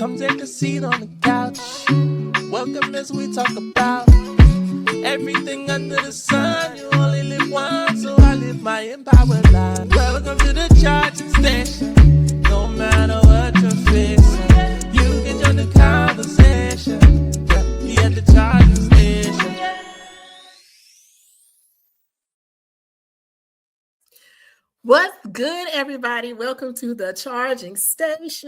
Come take a seat on the couch. Welcome as we talk about everything under the sun. You only live once, so I live my empowered life. Welcome to the charging station. No matter what you're facing, you can join the conversation. Be at the charging station. What's good, everybody? Welcome to the charging station.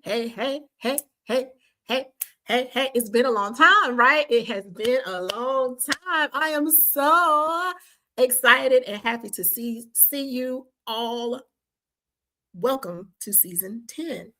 Hey. It's been a long time, right? It has been a long time. I am so excited and happy to see you all. Welcome to season 10.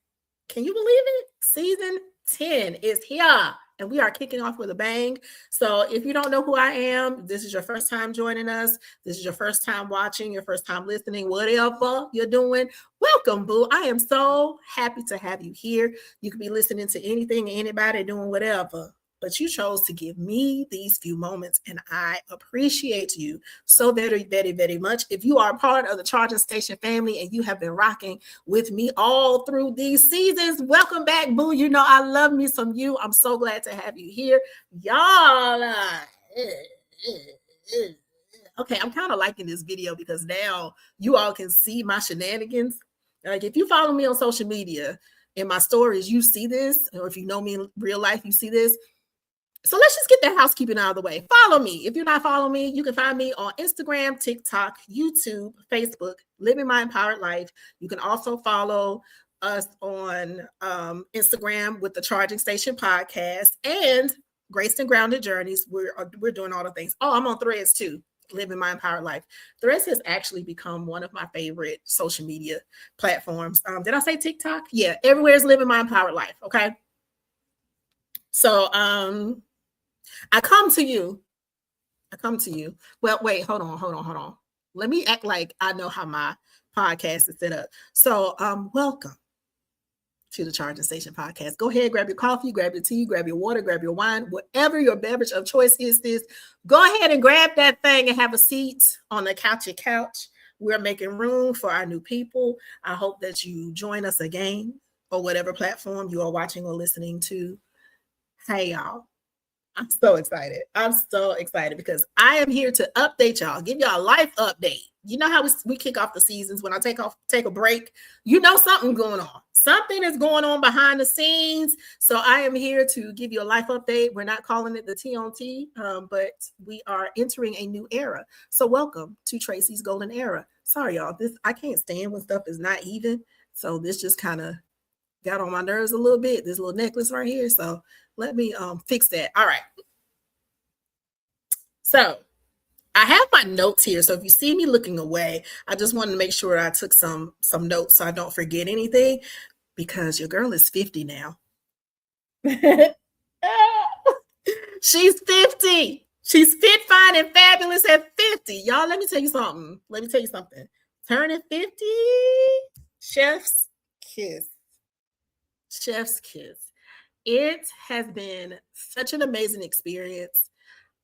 Can you believe it? Season 10 is here. And we are kicking off with a bang. So if you don't know who I am, this is your first time joining us. This is your first time watching, your first time listening, whatever you're doing. Welcome, boo. I am so happy to have you here. You could be listening to anything, anybody, doing whatever. But you chose to give me these few moments, and I appreciate you so very, very, very much. If you are part of the Charging Station family and you have been rocking with me all through these seasons, welcome back, boo. You know I love me some you. I'm so glad to have you here. Y'all, okay, I'm kind of liking this video because now you all can see my shenanigans. Like if you follow me on social media, in my stories, you see this, or if you know me in real life, you see this. So let's just get that housekeeping out of the way. Follow me. If you're not following me, you can find me on Instagram, TikTok, YouTube, Facebook, Living My Empowered Life. You can also follow us on Instagram with the Charging Station Podcast and Graced and Grounded Journeys. We're doing all the things. Oh, I'm on Threads too. Living My Empowered Life. Threads has actually become one of my favorite social media platforms. Did I say TikTok? Yeah, everywhere is Living My Empowered Life. Okay. So I come to you. Well, wait, hold on. Let me act like I know how my podcast is set up. So welcome to the Charging Station Podcast. Go ahead, grab your coffee, grab your tea, grab your water, grab your wine, whatever your beverage of choice is this. Go ahead and grab that thing and have a seat on the couch. We're making room for our new people. I hope that you join us again or whatever platform you are watching or listening to. Hey, y'all. I'm so excited because I am here to update y'all, give y'all a life update. You know how we kick off the seasons when I take a break, you know something's going on. Something is going on behind the scenes. So I am here to give you a life update. We're not calling it the T on T, but we are entering a new era. So welcome to Tracey's Golden Era. Sorry, y'all. I can't stand when stuff is not even. So this just kind of got on my nerves a little bit. This little necklace right here. So let me fix that. All right. So I have my notes here. So if you see me looking away, I just wanted to make sure I took some notes so I don't forget anything because your girl is 50 now. She's 50. She's fit, fine, and fabulous at 50. Y'all, let me tell you something. Turning 50, chef's kiss. It has been such an amazing experience.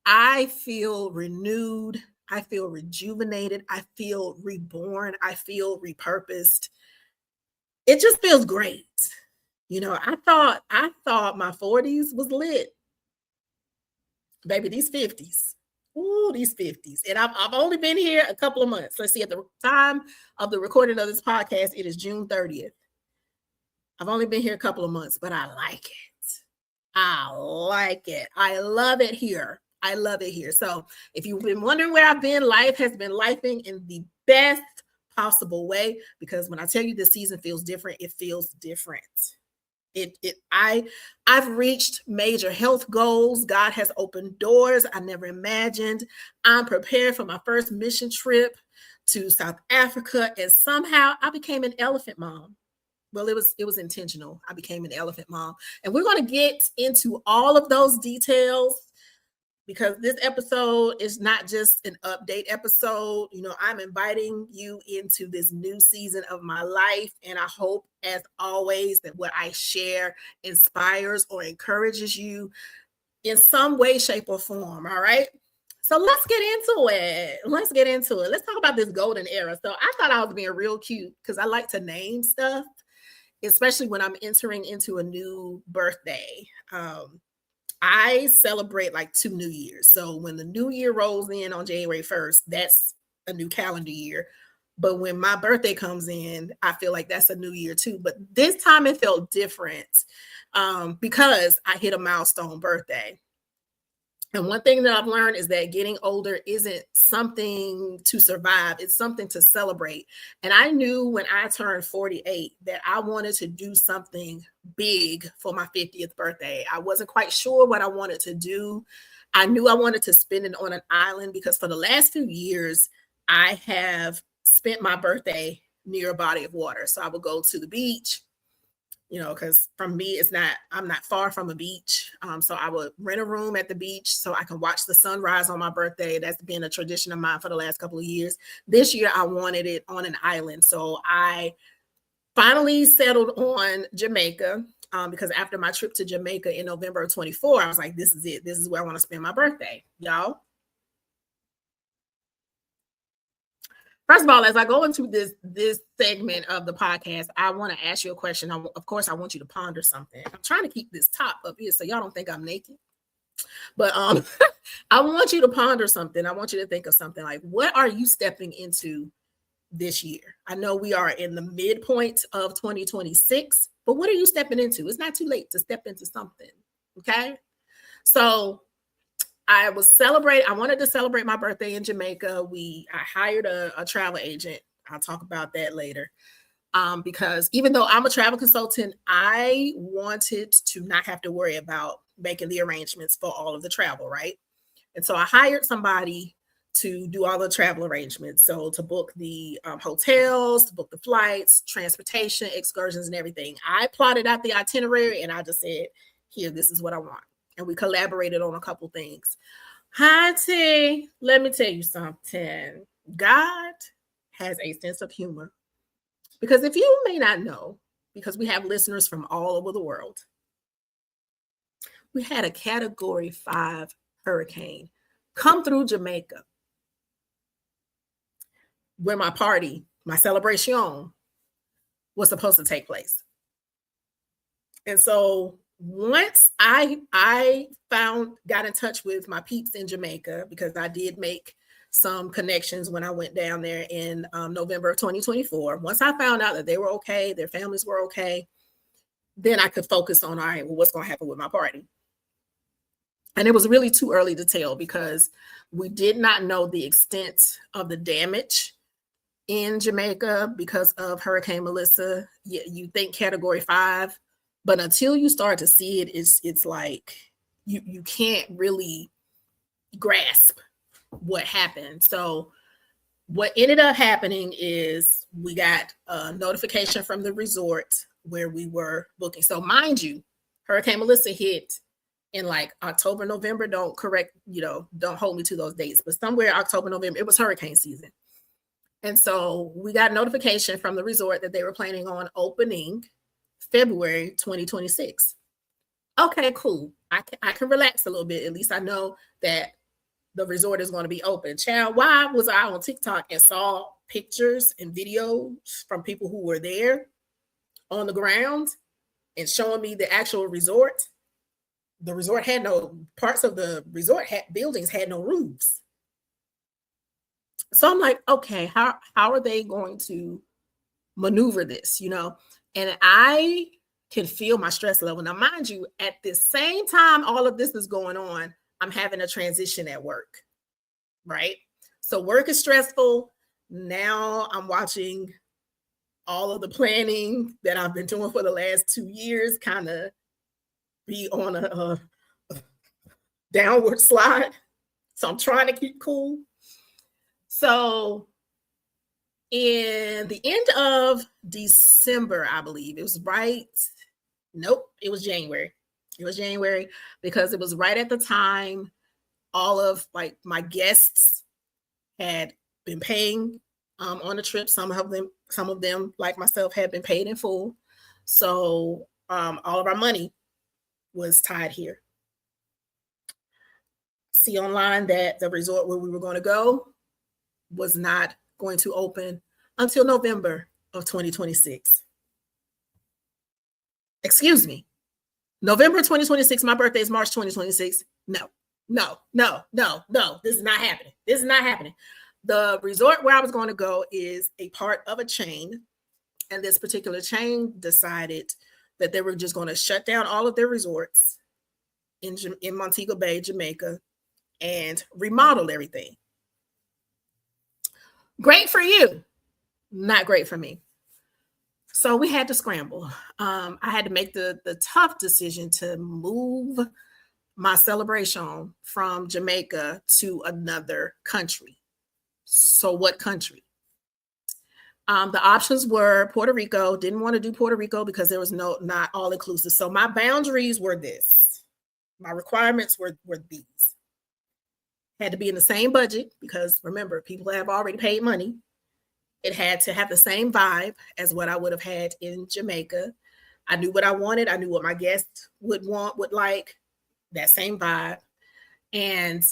I feel renewed. I feel rejuvenated. I feel reborn. I feel repurposed. It just feels great. You know, I thought my 40s was lit. Baby, these 50s. Ooh, these 50s. And I've only been here a couple of months. Let's see, at the time of the recording of this podcast, it is June 30th. I've only been here a couple of months, but I like it. I love it here. So if you've been wondering where I've been, life has been lifing in the best possible way, because when I tell you this season feels different, it feels different. I've reached major health goals. God has opened doors I never imagined. I'm prepared for my first mission trip to South Africa, and somehow I became an elephant mom. Well, it was intentional. I became an elephant mom. And we're going to get into all of those details because this episode is not just an update episode. You know, I'm inviting you into this new season of my life. And I hope, as always, that what I share inspires or encourages you in some way, shape, or form. All right. So let's get into it. Let's talk about this golden era. So I thought I was being real cute because I like to name stuff. especially when I'm entering into a new birthday. I celebrate like 2 New Years. So when the new year rolls in on January 1st, that's a new calendar year. But when my birthday comes in, I feel like that's a new year too. But this time it felt different because I hit a milestone birthday. And one thing that I've learned is that getting older isn't something to survive, it's something to celebrate. And I knew when I turned 48 that I wanted to do something big for my 50th birthday. I wasn't quite sure what I wanted to do. I knew I wanted to spend it on an island because for the last few years, I have spent my birthday near a body of water. So I would go to the beach, because from me, I'm not far from a beach. So I would rent a room at the beach so I can watch the sunrise on my birthday. That's been a tradition of mine for the last couple of years. This year, I wanted it on an island. So I finally settled on Jamaica because after my trip to Jamaica in November of 24, I was like, this is it. This is where I want to spend my birthday, y'all. First of all, as I go into this segment of the podcast, I want to ask you a question. Of course, I want you to ponder something. I'm trying to keep this top up here so y'all don't think I'm naked. But I want you to ponder something. I want you to think of something like, what are you stepping into this year? I know we are in the midpoint of 2026, but what are you stepping into? It's not too late to step into something, okay? So I wanted to celebrate my birthday in Jamaica. I hired a travel agent. I'll talk about that later. Because even though I'm a travel consultant, I wanted to not have to worry about making the arrangements for all of the travel, right? And so I hired somebody to do all the travel arrangements. So to book the hotels, to book the flights, transportation, excursions, and everything. I plotted out the itinerary and I just said, here, this is what I want. And we collaborated on a couple things. Hi, T. Let me tell you something. God has a sense of humor. Because if you may not know, because we have listeners from all over the world, we had a Category 5 hurricane come through Jamaica where my celebration was supposed to take place. And so once I got in touch with my peeps in Jamaica, because I did make some connections when I went down there in November of 2024. Once I found out that they were okay, their families were okay, then I could focus on, all right, well, what's going to happen with my party? And it was really too early to tell because we did not know the extent of the damage in Jamaica because of Hurricane Melissa. You think Category 5, but until you start to see it, it's like you can't really grasp what happened. So what ended up happening is we got a notification from the resort where we were booking. So mind you, Hurricane Melissa hit in like October, November. Don't hold me to those dates, but somewhere October, November, it was hurricane season. And so we got notification from the resort that they were planning on opening February 2026. Okay, cool. I can relax a little bit. At least I know that the resort is going to be open. Child, why was I on TikTok and saw pictures and videos from people who were there on the ground and showing me the actual resort? The resort had no parts of the resort buildings had no roofs. So I'm like, okay, how are they going to maneuver this, And I can feel my stress level. Now, mind you, at the same time all of this is going on, I'm having a transition at work, right? So work is stressful. Now I'm watching all of the planning that I've been doing for the last 2 years kind of be on a downward slide. So I'm trying to keep cool. So in the end of December, I believe it was it was January. It was January because it was right at the time all of like my guests had been paying on the trip. Some of them, like myself, had been paid in full. So all of our money was tied here. See online that the resort where we were going to go was not going to open until November of 2026. Excuse me. November 2026, my birthday is March 2026. No. This is not happening. This is not happening. The resort where I was going to go is a part of a chain. And this particular chain decided that they were just going to shut down all of their resorts in Montego Bay, Jamaica, and remodel everything. Great for you. Not great for me. So we had to scramble. I had to make the tough decision to move my celebration from Jamaica to another country. So what country? The options were Puerto Rico. Didn't want to do Puerto Rico because there was not all inclusive. So my boundaries were this. My requirements were these. Had to be in the same budget because remember, people have already paid money. It had to have the same vibe as what I would have had in Jamaica. I knew what I wanted. I knew what my guests would like, that same vibe. And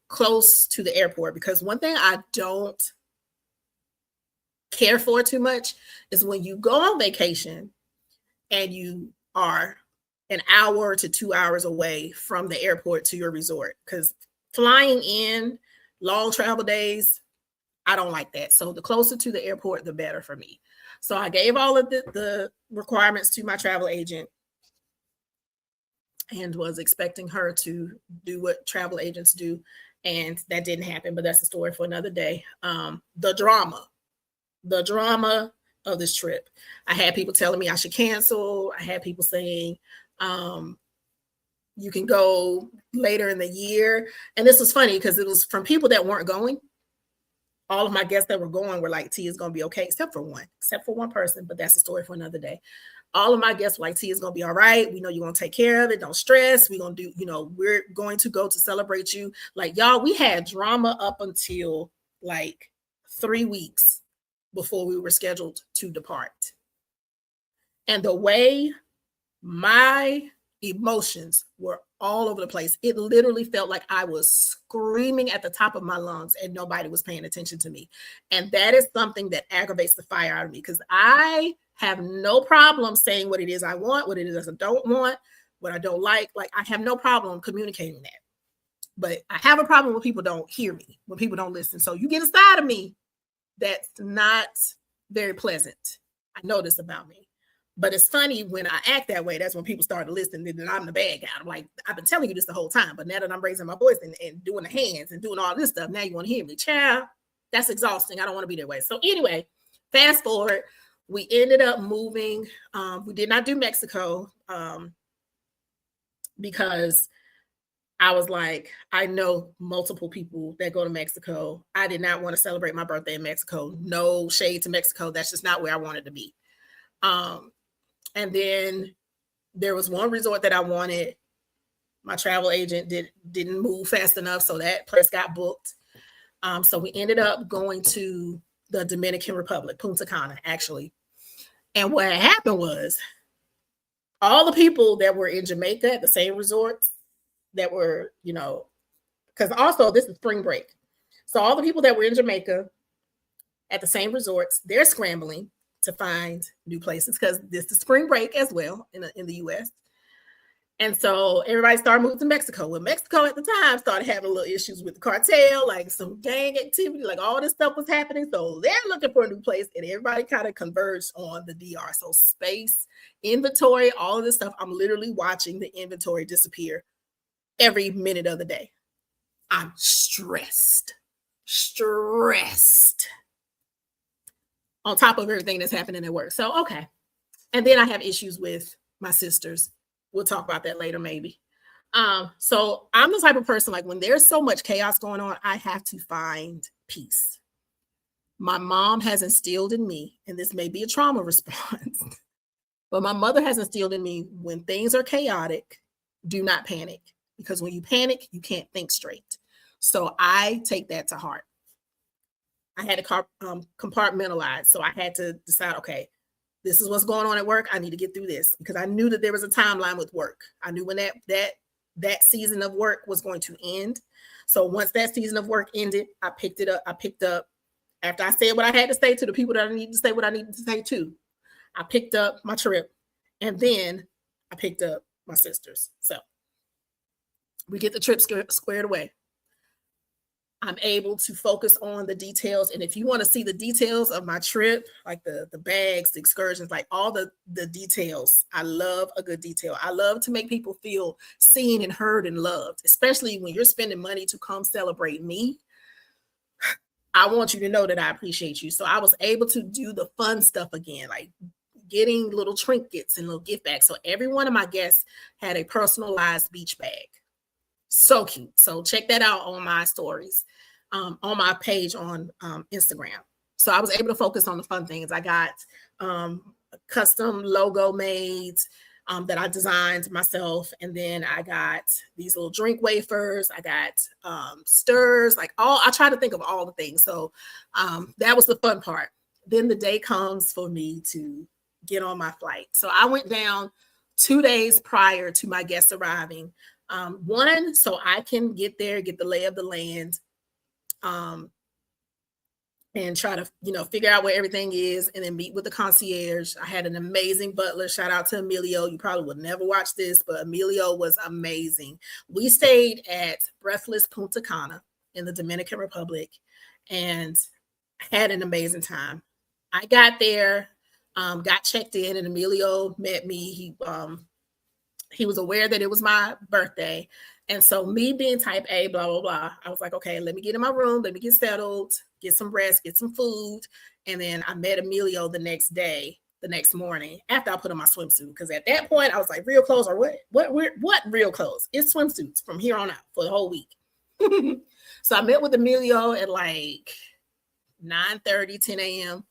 close to the airport, because one thing I don't care for too much is when you go on vacation and you are an hour to 2 hours away from the airport to your resort, because flying in long travel days, I don't like that. So the closer to the airport, the better for me. So I gave all of the requirements to my travel agent and was expecting her to do what travel agents do. And that didn't happen, but that's a story for another day. The drama of this trip. I had people telling me I should cancel. I had people saying, you can go later in the year. And this was funny because it was from people that weren't going. All of my guests that were going were like, T is going to be okay, except for one person, but that's a story for another day. All of my guests were like, T is going to be all right. We know you're going to take care of it. Don't stress. We're going to do, we're going to go to celebrate you. Like, y'all, we had drama up until like 3 weeks before we were scheduled to depart. And the way my emotions were all over the place, it literally felt like I was screaming at the top of my lungs and nobody was paying attention to me. And that is something that aggravates the fire out of me, because I have no problem saying what it is I want, what it is I don't want, what I don't like. Like, I have no problem communicating that. But I have a problem when people don't hear me, when people don't listen. So you get a side of me that's not very pleasant. I know this about me. But it's funny, when I act that way, that's when people start to listen, and then I'm the bad guy. I'm like, I've been telling you this the whole time, but now that I'm raising my voice and doing the hands and doing all this stuff, now you want to hear me. Child, that's exhausting. I don't want to be that way. So anyway, fast forward, we ended up moving. We did not do Mexico because I was like, I know multiple people that go to Mexico. I did not want to celebrate my birthday in Mexico. No shade to Mexico. That's just not where I wanted to be. And then there was one resort that I wanted. My travel agent didn't move fast enough, so that place got booked. So we ended up going to the Dominican Republic, Punta Cana, actually. And what happened was, all the people that were in Jamaica at the same resorts that were, because also this is spring break. So all the people that were in Jamaica at the same resorts, they're scrambling to find new places because this is spring break as well in the U.S. And so everybody started moving to Mexico. Well, Mexico at the time started having little issues with the cartel, like some gang activity, like all this stuff was happening. So they're looking for a new place, and everybody kind of converged on the DR. So space, inventory, all of this stuff. I'm literally watching the inventory disappear every minute of the day. I'm stressed. On top of everything that's happening at work. So, okay. And then I have issues with my sisters. We'll talk about that later, maybe. So I'm the type of person, like, when there's so much chaos going on, I have to find peace. My mom has instilled in me, and this may be a trauma response, but my mother has instilled in me, when things are chaotic, do not panic, because when you panic, you can't think straight. So I take that to heart. I had to compartmentalize. So I had to decide, okay, this is what's going on at work. I need to get through this, because I knew that there was a timeline with work. I knew when that season of work was going to end. So once that season of work ended, I picked up after I said what I had to say to the people that I needed to say what I needed to say to. I picked up my trip And then I picked up my sisters. So we get the trip squared away. I'm able to focus on the details. And if you want to see the details of my trip, like the bags, the excursions, like all the details, I love a good detail. I love to make people feel seen and heard and loved, especially when you're spending money to come celebrate me. I want you to know that I appreciate you. So I was able to do the fun stuff again, like getting little trinkets and little gift bags. So every one of my guests had a personalized beach bag. So cute. So check that out on my stories, on my page on Instagram. So I was able to focus on the fun things. I got a custom logo made that I designed myself. And then I got these little drink wafers. I got stirs, like I try to think of all the things. So that was the fun part. Then the day comes for me to get on my flight. So I went down 2 days prior to my guests arriving. One, so I can get there, get the lay of the land, and try to, figure out where everything is, and then meet with the concierge. I had an amazing butler. Shout out to Emilio. You probably would never watch this, but Emilio was amazing. We stayed at Breathless Punta Cana in the Dominican Republic and had an amazing time. I got there, got checked in, and Emilio met me. He was aware that it was my birthday. And so me being type A, blah, blah, blah, I was like, okay, let me get in my room. Let me get settled, get some rest, get some food. And then I met Emilio the next morning, after I put on my swimsuit. Because at that point, I was like, real clothes or what real clothes? It's swimsuits from here on out for the whole week. So I met with Emilio at like 9:30, 10 a.m.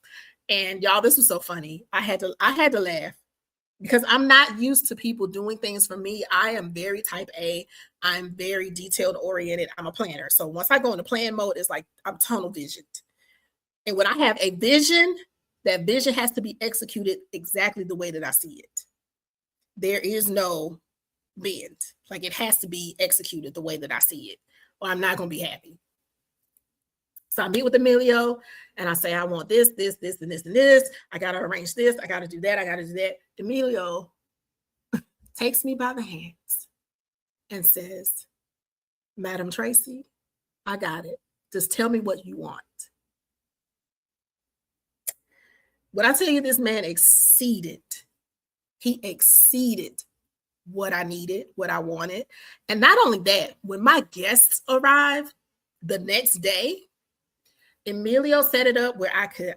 And y'all, this was so funny. I had to laugh, because I'm not used to people doing things for me. I am very type A. I'm very detailed oriented. I'm a planner. So once I go into plan mode, it's like I'm tunnel visioned. And when I have a vision, that vision has to be executed exactly the way that I see it. There is no bend. Like, it has to be executed the way that I see it, or I'm not going to be happy. So I meet with Emilio and I say, I want this, this, this, and this, and this. I got to arrange this. I got to do that. I got to do that. Emilio takes me by the hands and says, Madam Tracey, I got it. Just tell me what you want. When I tell you, this man exceeded what I needed, what I wanted. And not only that, when my guests arrived the next day, Emilio set it up where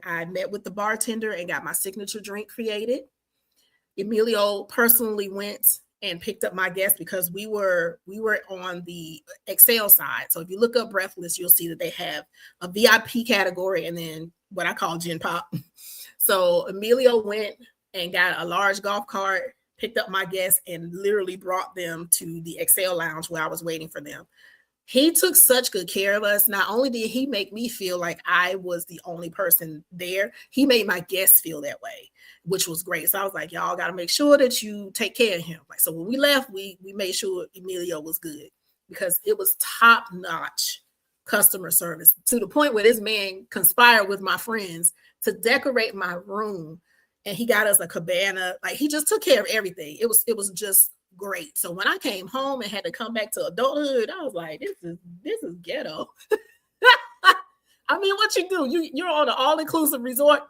I met with the bartender and got my signature drink created. Emilio personally went and picked up my guests, because we were on the Excel side. So if you look up Breathless, you'll see that they have a VIP category and then what I call Gin Pop. So Emilio went and got a large golf cart, picked up my guests, and literally brought them to the Excel lounge where I was waiting for them. He took such good care of us. Not only did he make me feel like I was the only person there, he made my guests feel that way, which was great. So I was like, y'all got to make sure that you take care of him. Like, so when we left, we made sure Emilio was good, because it was top-notch customer service, to the point where this man conspired with my friends to decorate my room, and he got us a cabana. Like, he just took care of everything. It was just great. So when I came home and had to come back to adulthood, I was like, this is ghetto. I mean, what you do? You're on an all-inclusive resort.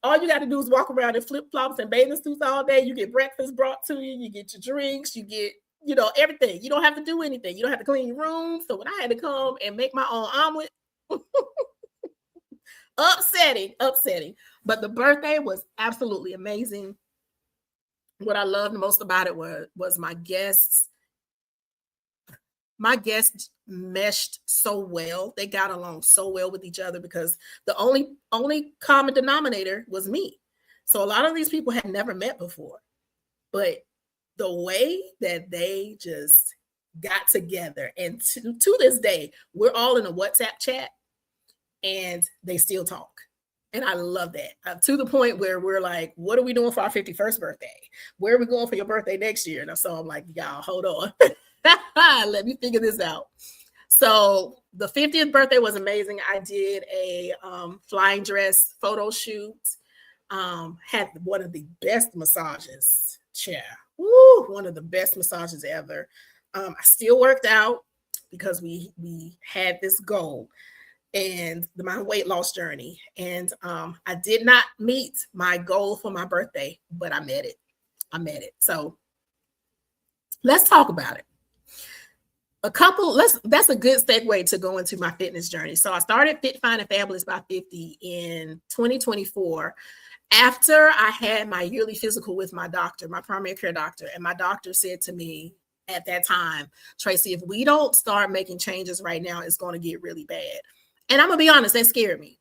All you got to do is walk around in flip-flops and bathing suits all day. You get breakfast brought to you. You get your drinks. You get, everything. You don't have to do anything. You don't have to clean your room. So when I had to come and make my own omelet, upsetting. But the birthday was absolutely amazing. What I loved most about it was my guests. My guests meshed so well. They got along so well with each other, because the only common denominator was me. So a lot of these people had never met before, but the way that they just got together, and to this day, we're all in a WhatsApp chat and they still talk. And I love that, to the point where we're like, what are we doing for our 51st birthday? Where are we going for your birthday next year? And so I'm like, y'all, hold on. Let me figure this out. So the 50th birthday was amazing. I did a flying dress photo shoot. Had one of the best massages. chair. Woo, one of the best massages ever. I still worked out because we had this goal and my weight loss journey. And I did not meet my goal for my birthday, but I met it. So let's talk about it. That's a good segue to go into my fitness journey. So I started Fit Fine and Fabulous by 50 in 2024 after I had my yearly physical with my doctor, my primary care doctor. And my doctor said to me at that time, Tracey, if we don't start making changes right now, it's going to get really bad. And I'm going to be honest, that scared me.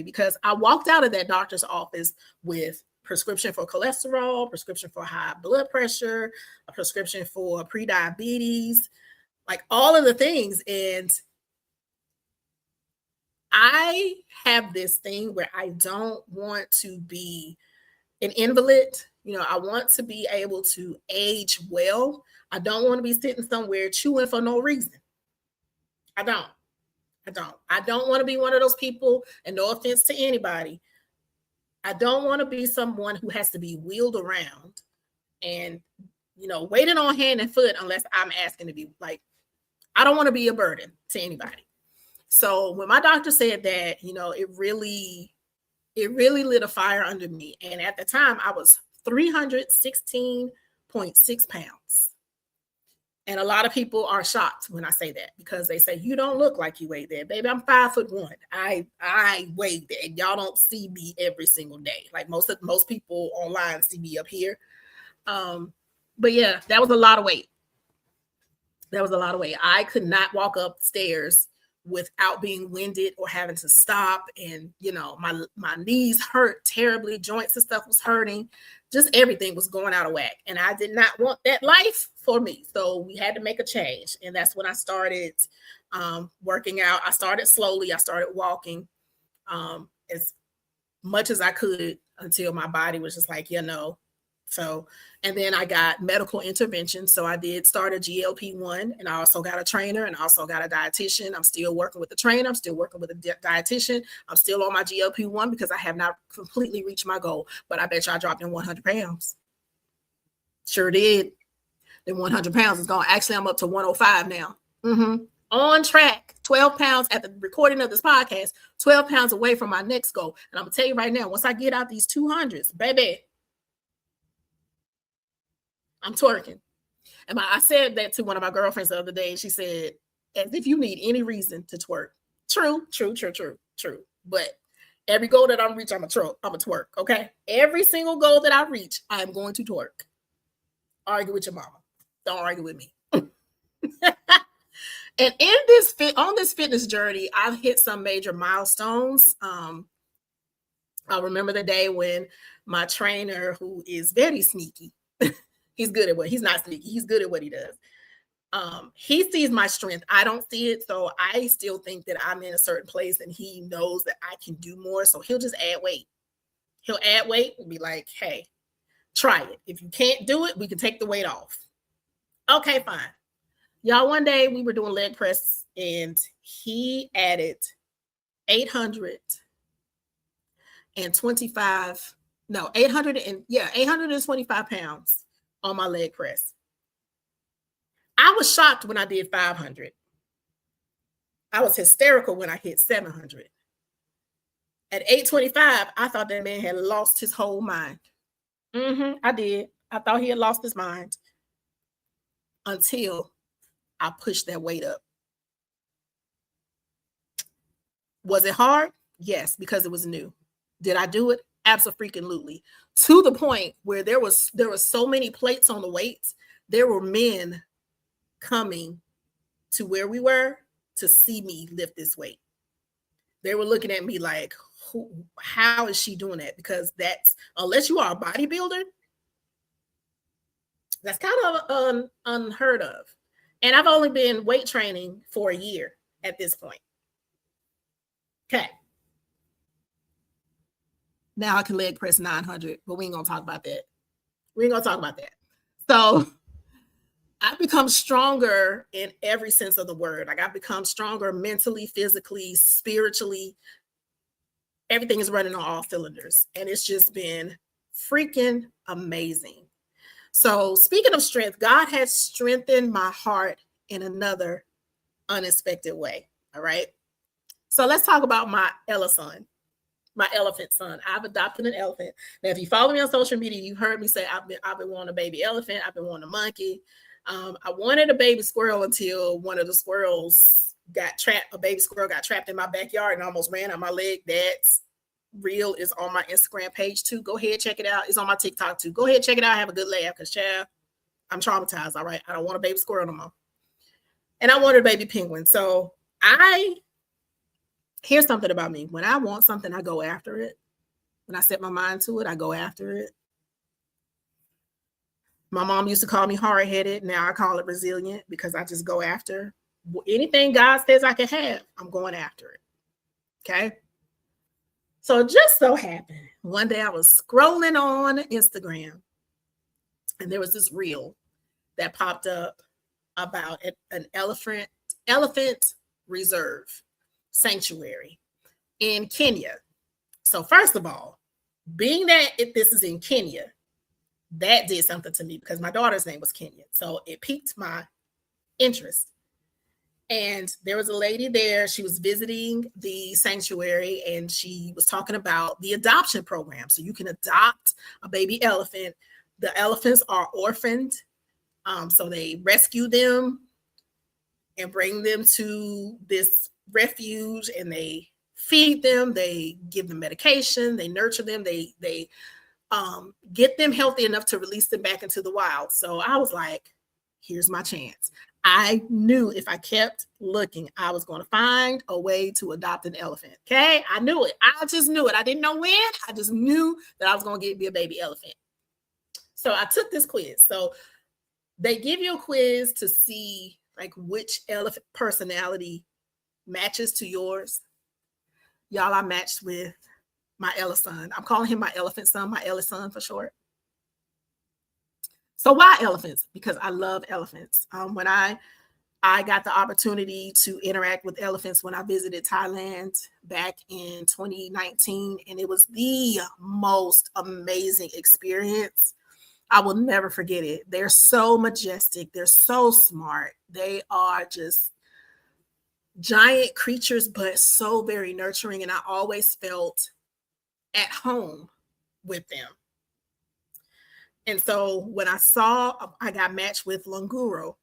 Because I walked out of that doctor's office with prescription for cholesterol, prescription for high blood pressure, a prescription for pre-diabetes, like all of the things. And I have this thing where I don't want to be an invalid. I want to be able to age well. I don't want to be sitting somewhere chewing for no reason. I don't want to be one of those people, and no offense to anybody. I don't want to be someone who has to be wheeled around and, waiting on hand and foot unless I'm asking to be. Like, I don't want to be a burden to anybody. So when my doctor said that, it really lit a fire under me. And at the time I was 316.6 pounds. And a lot of people are shocked when I say that because they say, you don't look like you weigh that. Baby, I'm 5'1". I weigh that. Y'all don't see me every single day. Like most people online see me up here. But yeah, that was a lot of weight. I could not walk upstairs without being winded or having to stop. And, my knees hurt terribly. Joints and stuff was hurting. Just everything was going out of whack. And I did not want that life for me. So we had to make a change. And that's when I started working out. I started slowly. I started walking as much as I could until my body was just like, So, and then I got medical intervention. So I did start a GLP-1, and I also got a trainer, and I also got a dietitian. I'm still working with the trainer. I'm still working with a dietitian. I'm still on my GLP-1 because I have not completely reached my goal, but I bet you I dropped in 100 pounds. Sure did. Then 100 pounds is gone. Actually, I'm up to 105 now. On track, 12 pounds at the recording of this podcast, 12 pounds away from my next goal. And I'm going to tell you right now, once I get out these 200s, baby, I'm twerking. And I said that to one of my girlfriends the other day. And she said, as if you need any reason to twerk. True. But every goal that I'm reaching, I'm a twerk. Okay. Every single goal that I reach, I am going to twerk. Argue with your mama. Don't argue with me. And on this fitness journey, I've hit some major milestones. I remember the day when my trainer, who is very sneaky, he's good at what he's not sneaky. He's good at what he does. He sees my strength. I don't see it. So I still think that I'm in a certain place and he knows that I can do more. So he'll just add weight. He'll add weight and be like, hey, try it. If you can't do it, we can take the weight off. Okay, fine. Y'all, one day we were doing leg press and he added 825 pounds on my leg press. I was shocked when I did 500. I was hysterical when I hit 700. At 825, I thought that man had lost his whole mind. I did. I thought he had lost his mind until I pushed that weight up. Was it hard? Yes, because it was new. Did I do it? Absolutely. To the point where there was so many plates on the weights, there were men coming to where we were to see me lift this weight. They were looking at me like, how is she doing that? Because that's, unless you are a bodybuilder, that's kind of unheard of. And I've only been weight training for a year at this point. Okay. Now I can leg press 900, but we ain't going to talk about that. So I've become stronger in every sense of the word. Like I've become stronger mentally, physically, spiritually. Everything is running on all cylinders. And it's just been freaking amazing. So speaking of strength, God has strengthened my heart in another unexpected way. All right. So let's talk about my elephant son. I've adopted an elephant. Now, if you follow me on social media, you heard me say I've been wanting a baby elephant. I've been wanting a monkey. I wanted a baby squirrel until one of the squirrels got trapped. A baby squirrel got trapped in my backyard and almost ran out my leg. That's reel is on my Instagram page too. Go ahead, check it out. It's on my TikTok too. Go ahead, check it out. Have a good laugh, because child, I'm traumatized. All right, I don't want a baby squirrel no more. And I wanted a baby penguin. So here's something about me. When I want something, I go after it. When I set my mind to it, I go after it. My mom used to call me hard-headed. Now I call it resilient, because I just go after anything God says I can have. I'm going after it. Okay. So it just so happened, one day I was scrolling on Instagram, and there was this reel that popped up about an elephant reserve sanctuary in Kenya. So first of all, being that this is in Kenya, that did something to me, because my daughter's name was Kenya. So it piqued my interest. And there was a lady there. She was visiting the sanctuary, and she was talking about the adoption program. So you can adopt a baby elephant. The elephants are orphaned. So they rescue them and bring them to this refuge, and they feed them. They give them medication. They nurture them. They get them healthy enough to release them back into the wild. So I was like, here's my chance. I knew if I kept looking, I was going to find a way to adopt an elephant. Okay. I knew it. I just knew it. I didn't know when. I just knew that I was going to get me a baby elephant. So I took this quiz. So they give you a quiz to see like which elephant personality matches to yours. Y'all, I matched with my elephant. I'm calling him my elephant son, my elephant for short. So why elephants? Because I love elephants. When I got the opportunity to interact with elephants when I visited Thailand back in 2019, and it was the most amazing experience. I will never forget it. They're so majestic. They're so smart. They are just giant creatures, but so very nurturing. And I always felt at home with them. And so when I got matched with Lunguro,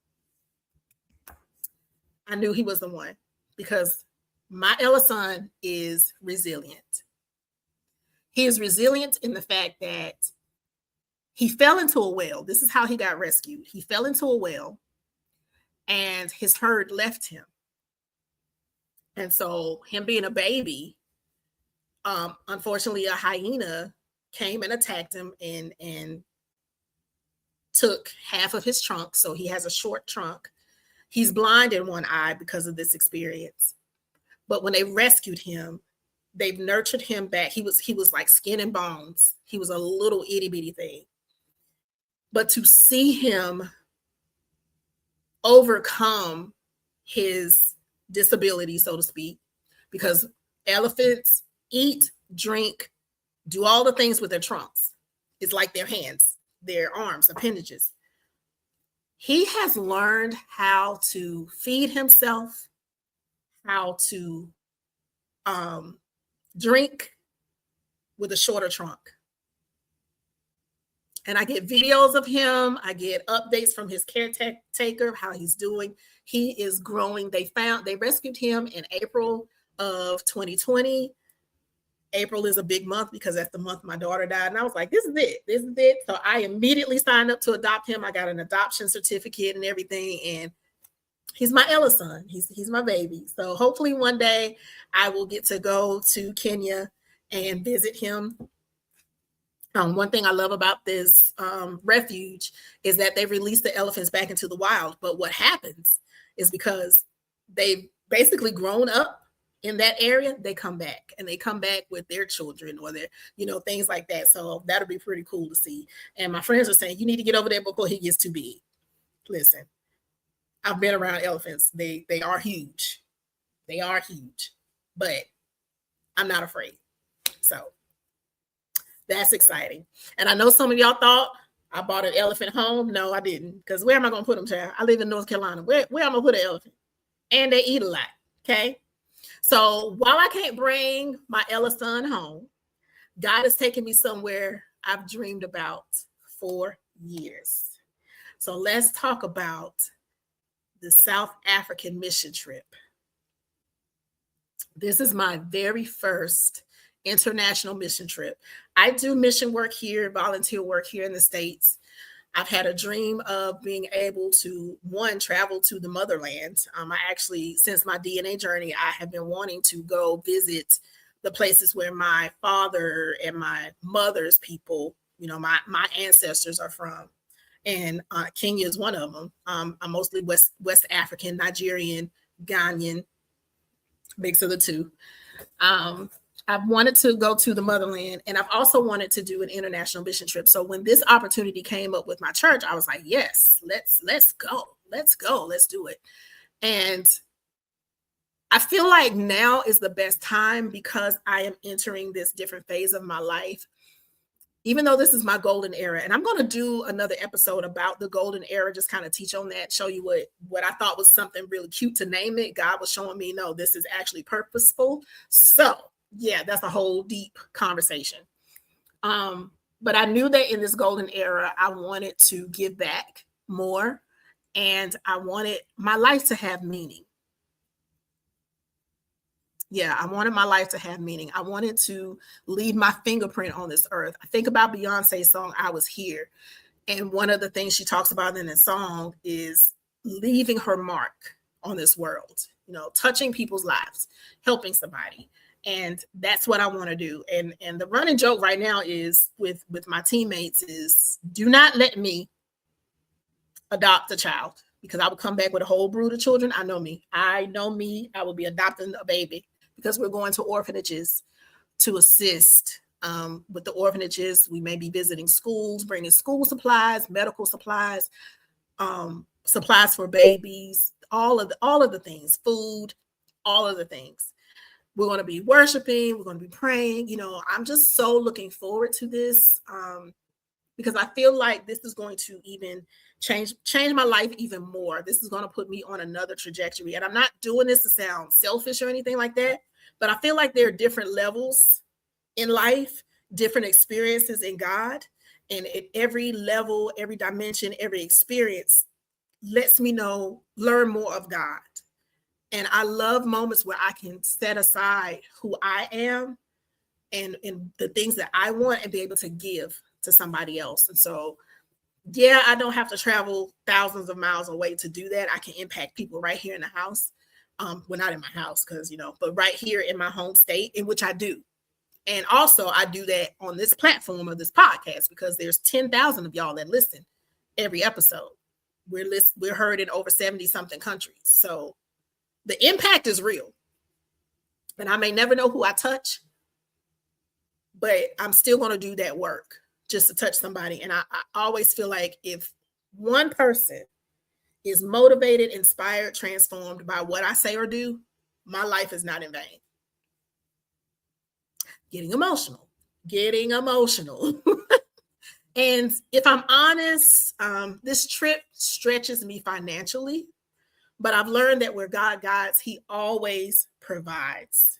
I knew he was the one, because my elephant is resilient. He is resilient in the fact that he fell into a well. This is how he got rescued. He fell into a well, and his herd left him. And so him being a baby, unfortunately, a hyena came and attacked him and took half of his trunk. So he has a short trunk. He's blind in one eye because of this experience. But when they rescued him, they've nurtured him back. He was like skin and bones. He was a little itty bitty thing. But to see him overcome his disability, so to speak, because elephants eat, drink, do all the things with their trunks. It's like their hands, their arms, appendages. He has learned how to feed himself, how to drink with a shorter trunk. And I get videos of him. I get updates from his caretaker, how he's doing. He is growing. They rescued him in April of 2020. April is a big month because that's the month my daughter died. And I was like, this is it. So I immediately signed up to adopt him. I got an adoption certificate and everything. And he's my elephant. He's my baby. So hopefully one day I will get to go to Kenya and visit him. One thing I love about this refuge is that they release the elephants back into the wild. But what happens is, because they've basically grown up in that area, they come back, and they come back with their children or their, things like that. So that'll be pretty cool to see. And my friends are saying, you need to get over there before he gets too big. Listen, I've been around elephants. They are huge. They are huge, but I'm not afraid. So that's exciting. And I know some of y'all thought I bought an elephant home. No, I didn't. Because where am I going to put them, child? I live in North Carolina. Where am I going to put an elephant? And they eat a lot. Okay. So while I can't bring my Ella son home, God has taken me somewhere I've dreamed about for years. So let's talk about the South African mission trip. This is my very first international mission trip. I do mission work here, volunteer work here in the States. I've had a dream of being able to, one, travel to the motherland. I actually, since my DNA journey, I have been wanting to go visit the places where my father and my mother's people, my ancestors are from. And Kenya is one of them. I'm mostly West African, Nigerian, Ghanaian, mix of the two. I've wanted to go to the motherland, and I've also wanted to do an international mission trip. So when this opportunity came up with my church, I was like, yes, let's go. Let's do it. And I feel like now is the best time because I am entering this different phase of my life. Even though this is my golden era, and I'm going to do another episode about the golden era, just kind of teach on that, show you what I thought was something really cute to name it. God was showing me, no, this is actually purposeful. So yeah, that's a whole deep conversation. But I knew that in this golden era, I wanted to give back more, and I wanted my life to have meaning. Yeah, I wanted my life to have meaning. I wanted to leave my fingerprint on this earth. I think about Beyonce's song, I Was Here. And one of the things she talks about in the song is leaving her mark on this world, touching people's lives, helping somebody. And that's what I want to do. And the running joke right now is with my teammates is, do not let me adopt a child, because I would come back with a whole brood of children. I know me. I will be adopting a baby, because we're going to orphanages to assist with the orphanages. We may be visiting schools, bringing school supplies, medical supplies, supplies for babies, all of the things, food, all of the things. We're going to be worshiping. We're going to be praying. I'm just so looking forward to this because I feel like this is going to even change my life even more. This is going to put me on another trajectory. And I'm not doing this to sound selfish or anything like that, but I feel like there are different levels in life, different experiences in God. And at every level, every dimension, every experience lets me learn more of God. And I love moments where I can set aside who I am and the things that I want and be able to give to somebody else. And so, yeah, I don't have to travel thousands of miles away to do that. I can impact people right here in the house. Well, not in my house but right here in my home state, in which I do. And also I do that on this platform of this podcast, because there's 10,000 of y'all that listen every episode. We're heard in over 70 something countries. So the impact is real. And I may never know who I touch, but I'm still going to do that work just to touch somebody. And I always feel like if one person is motivated, inspired, transformed by what I say or do, my life is not in vain. Getting emotional. And if I'm honest, this trip stretches me financially. But I've learned that where God guides, he always provides.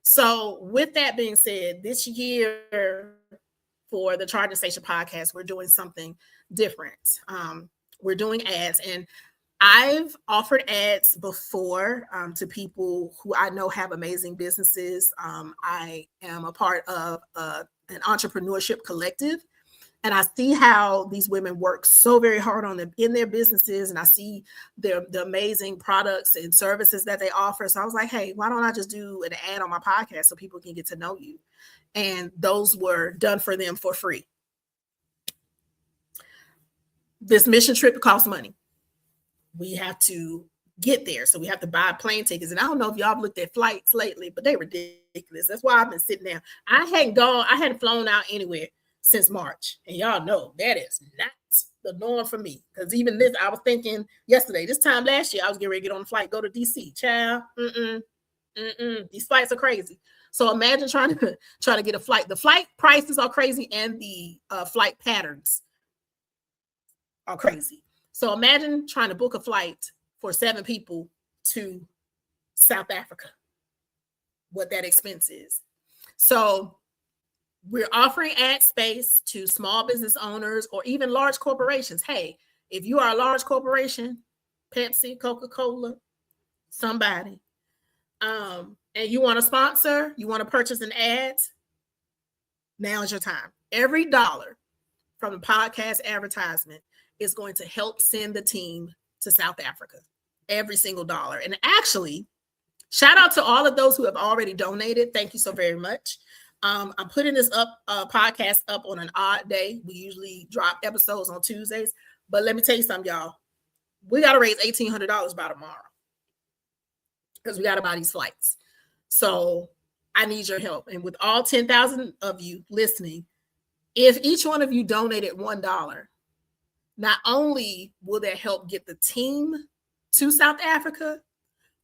So with that being said, this year for the Charging Station podcast, we're doing something different. We're doing ads, and I've offered ads before to people who I know have amazing businesses. I am a part of an entrepreneurship collective. And I see how these women work so very hard in their businesses, and I see the amazing products and services that they offer. So I was like, hey, why don't I just do an ad on my podcast so people can get to know you? And those were done for them for free. This mission trip costs money. We have to get there. So we have to buy plane tickets. And I don't know if y'all looked at flights lately, but they ridiculous. That's why I've been sitting down. I hadn't flown out anywhere since March. And y'all know that is not the norm for me. Because even this, I was thinking yesterday, this time last year, I was getting ready to get on a flight, go to DC. Child, these flights are crazy. So imagine trying to get a flight. The flight prices are crazy, and the flight patterns are crazy. So imagine trying to book a flight for 7 people to South Africa, what that expense is. So we're offering ad space to small business owners or even large corporations. Hey, if you are a large corporation, Pepsi, Coca-Cola, somebody, and you want to sponsor, you want to purchase an ad, now is your time. Every dollar from the podcast advertisement is going to help send the team to South Africa. Every single dollar. And actually, shout out to all of those who have already donated. Thank you so very much. I'm putting this podcast up on an odd day. We usually drop episodes on Tuesdays. But let me tell you something, y'all. We got to raise $1,800 by tomorrow because we got to buy these flights. So I need your help. And with all 10,000 of you listening, if each one of you donated $1, not only will that help get the team to South Africa,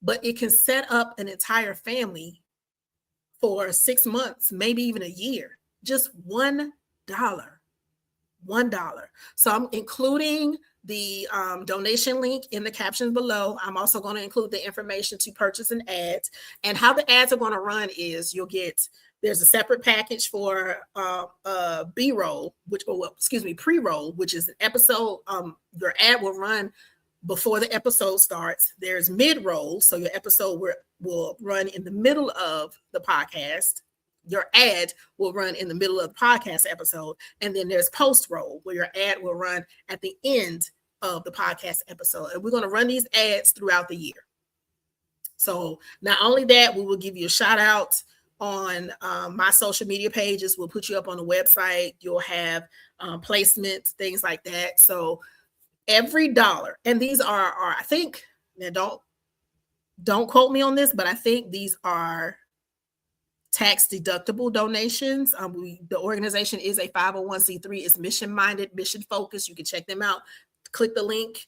but it can set up an entire family for 6 months, maybe even a year. Just $1. $1. So I'm including the donation link in the captions below. I'm also going to include the information to purchase an ad. And how the ads are going to run is there's a separate package for B-roll, pre-roll, which is an episode. Your ad will run before the episode starts. There's mid-roll, so your episode will run in the middle of the podcast. Your ad will run in the middle of the podcast episode. And then there's post-roll, where your ad will run at the end of the podcast episode. And we're going to run these ads throughout the year. So not only that, we will give you a shout out on my social media pages. We'll put you up on the website. You'll have placements, things like that. So every dollar, and these are I think, now don't quote me on this, but I think these are tax deductible donations. The organization is a 501c3. It's mission minded, mission focused. You can check them out. Click the link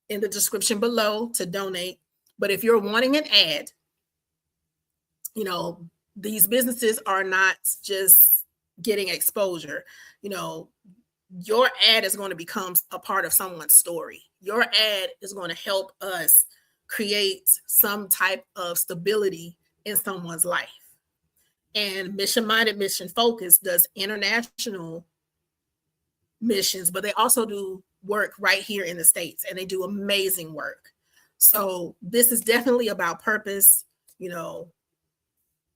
in the description below to donate. But if you're wanting an ad, these businesses are not just getting exposure. Your ad is going to become a part of someone's story. Your ad is going to help us create some type of stability in someone's life. And Mission Minded, Mission Focused does international missions, but they also do work right here in the States, and they do amazing work. So this is definitely about purpose.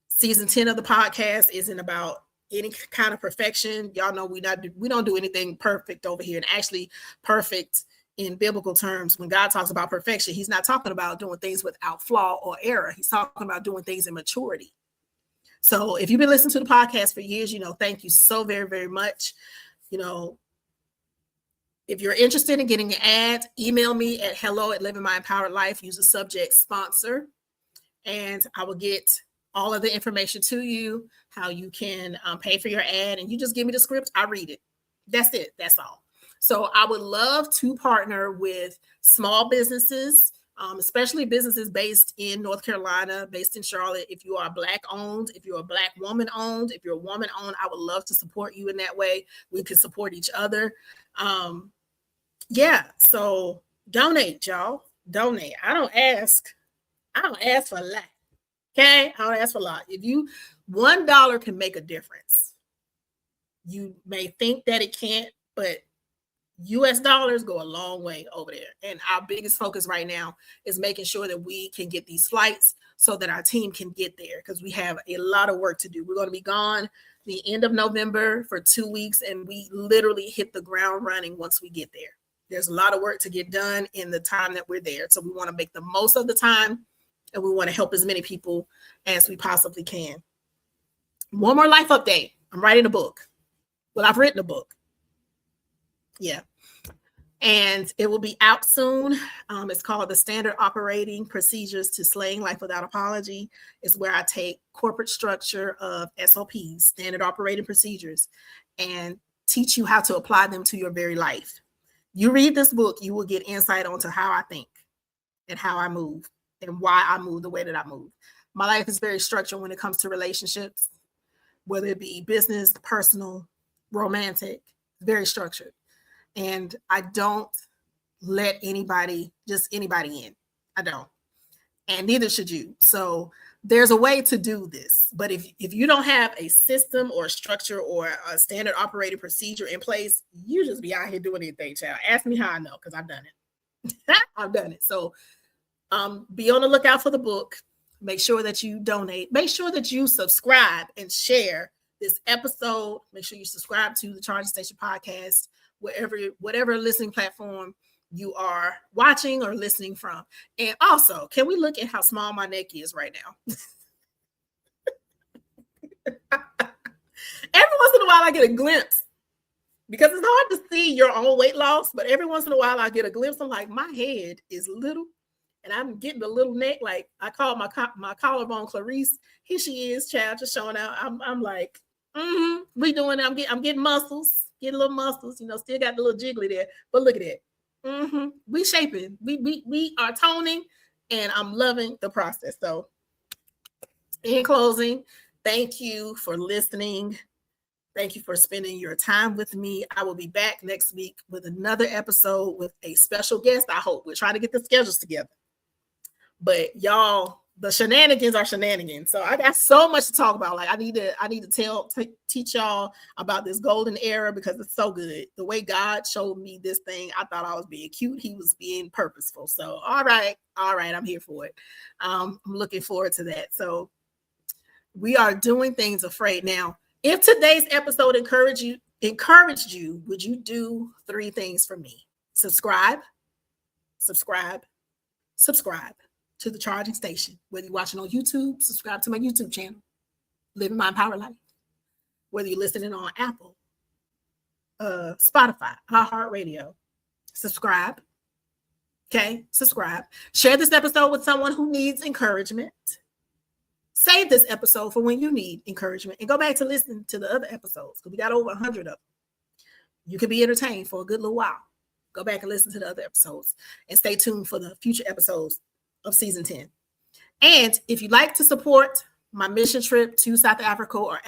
Season 10 of the podcast isn't about any kind of perfection. Y'all know we don't do anything perfect over here. And actually, perfect in biblical terms, when God talks about perfection, he's not talking about doing things without flaw or error. He's talking about doing things in maturity. So if you've been listening to the podcast for years, thank you so very, very much. If you're interested in getting an ad, email me at hello@livingmyempoweredlife. Use the subject sponsor, and I will get all of the information to you, how you can pay for your ad, and you just give me the script. I read it. That's it. That's all. So I would love to partner with small businesses, especially businesses based in North Carolina, based in Charlotte. If you are Black owned, if you're a Black woman owned, if you're a woman owned, I would love to support you in that way. We can support each other. So donate, y'all. Donate. I don't ask for a lot. Okay, I don't ask for a lot. If $1 can make a difference. You may think that it can't, but US dollars go a long way over there. And our biggest focus right now is making sure that we can get these flights so that our team can get there, because we have a lot of work to do. We're going to be gone the end of November for 2 weeks, and we literally hit the ground running once we get there. There's a lot of work to get done in the time that we're there. So we want to make the most of the time, and we want to help as many people as we possibly can. One more life update. I'm writing a book. Well, I've written a book. Yeah. And it will be out soon. It's called The Standard Operating Procedures to Slaying Life Without Apology. It's where I take corporate structure of SOPs, standard operating procedures, and teach you how to apply them to your very life. You read this book, you will get insight onto how I think and how I move and why I move the way that I move. My life is very structured when it comes to relationships, whether it be business, personal, romantic, very structured. And I don't let anybody in. I don't. And neither should you. So there's a way to do this. But if you don't have a system or a structure or a standard operating procedure in place, you just be out here doing anything, child. Ask me how I know, because I've done it. I've done it. So be on the lookout for the book. Make sure that you donate. Make sure that you subscribe and share this episode. Make sure you subscribe to the Charging Station podcast, whatever listening platform you are watching or listening from. And also, can we look at how small my neck is right now? Every once in a while I get a glimpse, because it's hard to see your own weight loss, but every once in a while I get a glimpse. I'm like, my head is little and I'm getting a little neck. Like I call my collarbone Clarice. Here she is, child, just showing out. I'm like, we doing it. I'm getting muscles, getting little muscles, still got the little jiggly there, but look at that. We shaping, we are toning, and I'm loving the process. So in closing, thank you for listening. Thank you for spending your time with me. I will be back next week with another episode with a special guest. I hope we're trying to get the schedules together, but y'all, the shenanigans are shenanigans. So I got so much to talk about. Like I need to teach y'all about this golden era, because it's so good. The way God showed me this thing, I thought I was being cute. He was being purposeful. So, all right. I'm here for it. I'm looking forward to that. So we are doing things afraid. Now, if today's episode encouraged you, would you do 3 things for me? Subscribe to the Charging Station. Whether you're watching on YouTube, subscribe to my YouTube channel, Living My Empowered Life. Whether you're listening on Apple, Spotify, iHeartRadio, subscribe. Okay, subscribe. Share this episode with someone who needs encouragement. Save this episode for when you need encouragement, and go back to listen to the other episodes, because we got over 100 of them. You can be entertained for a good little while. Go back and listen to the other episodes, and stay tuned for the future episodes of season 10. And if you'd like to support my mission trip to South Africa or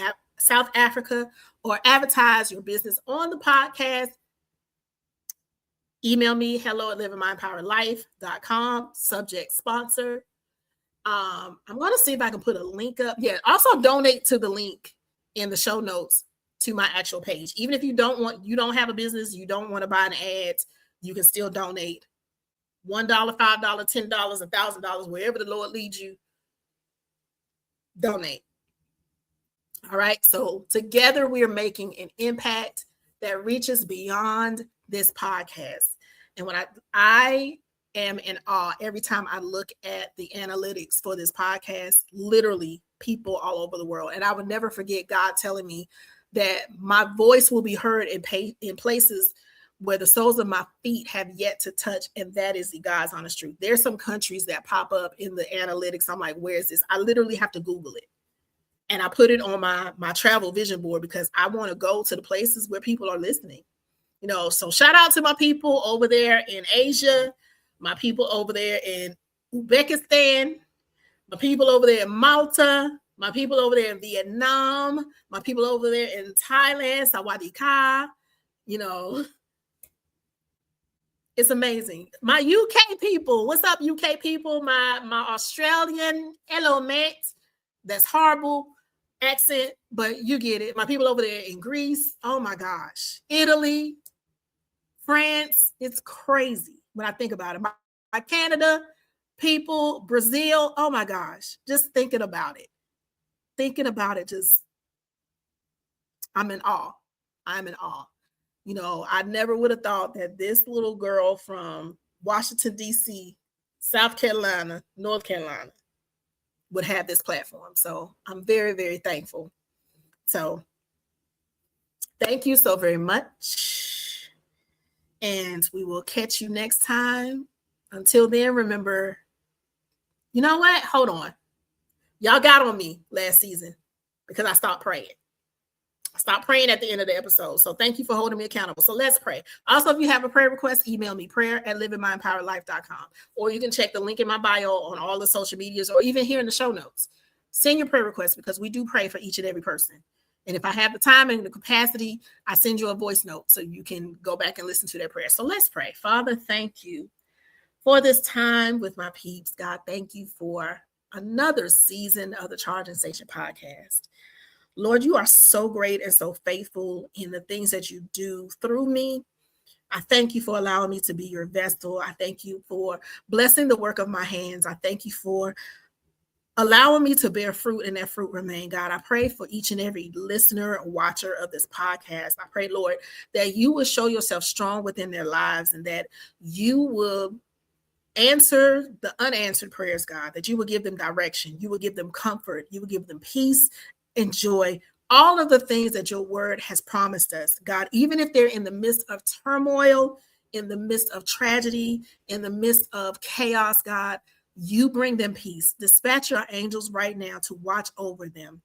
advertise your business on the podcast, email me, hello@livingmyempoweredlife.com, subject sponsor. I'm going to see if I can put a link up. Yeah, also donate to the link in the show notes to my actual page. Even if you don't have a business, you don't want to buy an ad, you can still donate. $1, $5, $10, $1,000, wherever the Lord leads you, donate. All right. So together we are making an impact that reaches beyond this podcast. And when I am in awe every time I look at the analytics for this podcast, literally people all over the world. And I would never forget God telling me that my voice will be heard in places where the soles of my feet have yet to touch. And that is the God's honest truth. There's some countries that pop up in the analytics. I'm like, where is this? I literally have to Google it. And I put it on my travel vision board, because I want to go to the places where people are listening. So shout out to my people over there in Asia, my people over there in Uzbekistan, my people over there in Malta, my people over there in Vietnam, my people over there in Thailand, Sawadee-ka, It's amazing. My UK people, what's up, UK people? My Australian, hello, mate. That's horrible accent, but you get it. My people over there in Greece, oh my gosh. Italy, France, it's crazy when I think about it. My Canada people, Brazil, oh my gosh. Just thinking about it, just, I'm in awe. I never would have thought that this little girl from Washington, D.C., South Carolina, North Carolina would have this platform. So I'm very, very thankful. So thank you so very much. And we will catch you next time. Until then, remember, you know what? Hold on. Y'all got on me last season because I stopped praying. I stopped praying at the end of the episode. So thank you for holding me accountable. So let's pray. Also, if you have a prayer request, email me, prayer@livingmyempoweredlife.com. Or you can check the link in my bio on all the social medias, or even here in the show notes. Send your prayer requests, because we do pray for each and every person. And if I have the time and the capacity, I send you a voice note so you can go back and listen to that prayer. So let's pray. Father, thank you for this time with my peeps. God, thank you for another season of the Charging Station podcast. Lord, you are so great and so faithful in the things that you do through me. I thank you for allowing me to be your vessel. I thank you for blessing the work of my hands. I thank you for allowing me to bear fruit and that fruit remain. God, I pray for each and every listener or watcher of this podcast. I pray, Lord, that you will show yourself strong within their lives and that you will answer the unanswered prayers, God, that you will give them direction. You will give them comfort. You will give them peace and joy. All of the things that your word has promised us, God, even if they're in the midst of turmoil, in the midst of tragedy, in the midst of chaos, God, you bring them peace. Dispatch your angels right now to watch over them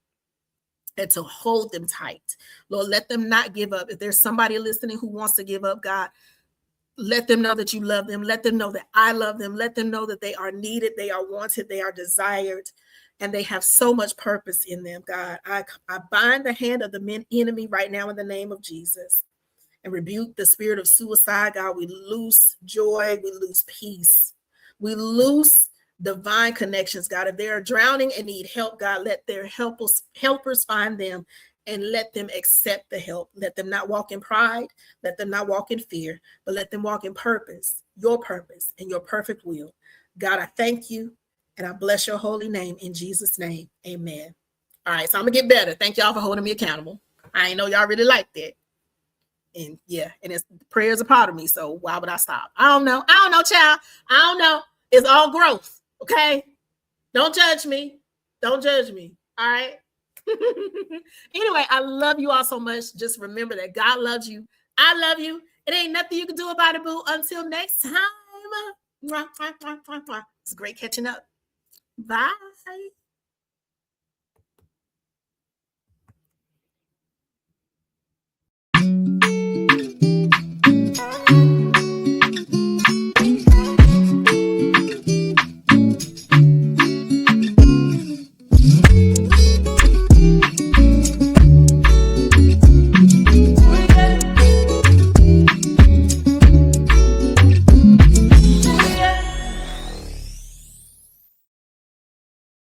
and to hold them tight. Lord, let them not give up. If there's somebody listening who wants to give up, God, let them know that you love them. Let them know that I love them. Let them know that they are needed, they are wanted, they are desired, and they have so much purpose in them, God. I bind the hand of the enemy right now in the name of Jesus and rebuke the spirit of suicide, God. We lose joy. We lose peace. We lose divine connections, God. If they are drowning and need help, God, let their helpers find them and let them accept the help. Let them not walk in pride. Let them not walk in fear, but let them walk in purpose, and your perfect will. God, I thank you and I bless your holy name in Jesus' name. Amen. All right, so I'm gonna get better. Thank y'all for holding me accountable. I know y'all really like that. And yeah, and it's prayers are part of me. So why would I stop? I don't know, child. I don't know. It's all growth. Okay. Don't judge me. All right. Anyway, I love you all so much. Just remember that God loves you. I love you. It ain't nothing you can do about it, boo. Until next time. It's great catching up. Bye.